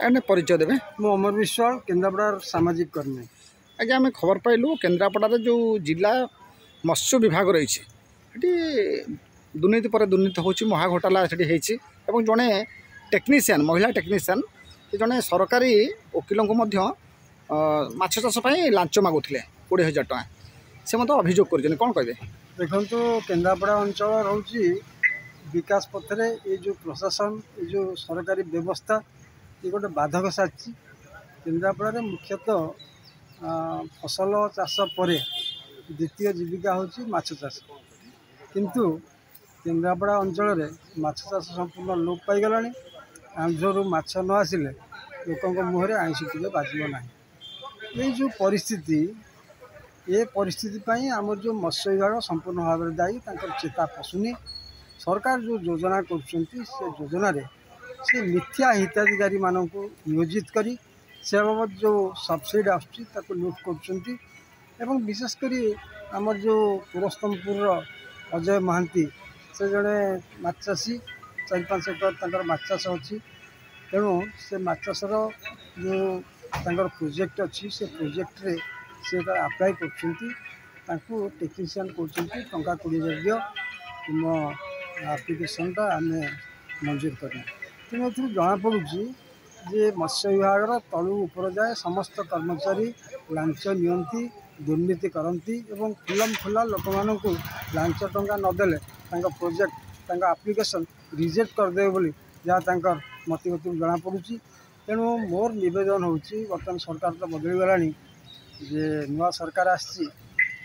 एने परिचय देवे। मु अमर विश्वाल केन्द्रापड़ा सामाजिक कर्मी। आज्ञा आम खबर पाइलु केन्द्रापड़ा जो जिला मत्स्य विभाग रही दुर्नीति पर दुर्नीति हो महाघोटाला से जड़े टेक्नीशियन महिला टेक्नीशियन जड़े सरकारी वकिलों को माछ चाष लांच मागुले 20,000 टଙ୍କା से मत अभियोग कर कौन कहे। देखो केन्द्रापड़ा अंचल रोचे विकास पथरे ये जो प्रशासन ये जो सरकारी व्यवस्था ये गोटे बाधक साजी। केन्द्रापड़ा मुख्यतः फसल चाष पर द्वितीय जीविका हूँ माछ चाष, किंतु केन्द्रापड़ा अंचल माछ चाष संपूर्ण लोप पाईगला। आंध्रु माछ न आसिले लोकों मुहर आईस टे बाजब ना। ये जो परिस्थिति ये परिस्थिति आम जो मत्स्य विभाग संपूर्ण भाव में दायी। चेता पशुनी सरकार जो योजना कर से मिथ्या हिताधिकारी मानू नियोजित करी से बाबद जो सब्सिडी आसुच्ची लुट कर। विशेषकर आमर जो पुरस्तमपुर अजय महांती से जड़े माछ चाषी 4-5 एकर माछ चाष अच्छी। तेणु से माछ चाषर जो प्रोजेक्ट अच्छी से प्रोजेक्ट रे से अप्लाई कर टेक्नीशियन कहते टंका 20,000 दियो तुम आप्लिकेसनटा आम मंजूर कर। तेणु ए जमापड़ी जे मत्स्य विभाग तलू उपर जाए समस्त कर्मचारी लांच नियंती दुर्नीति करती एवं खुलम खुला लोक मानक लांच टंका नदेले प्रोजेक्ट आप्लिकेसन रिजेक्ट करदे बोली जहाँ मतिगत जमापड़ी। तेणु मोर नवेदन हो बर्तमान सरकार तो बदली गला जे नुआ सरकार आसी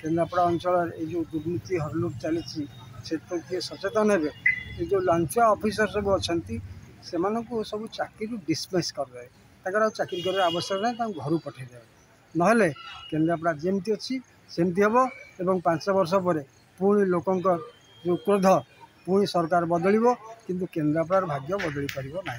केन्द्रापड़ा अंचल ये जो दुर्नीति हरलुट चली किए सचेतन हे। ये जो लांचुआ ऑफिसर सब अच्छा से सब चाकरी डिसमिस करदे चाकरी कर आवश्यक ना घर पठेदे ना केन्द्रापड़ा जमती अच्छी सेमती हम और 5 वर्ष पर पुणी लोकों जो क्रोध पुणी सरकार बदल किंतु केन्द्रापड़ा भाग्य बदली पार ना।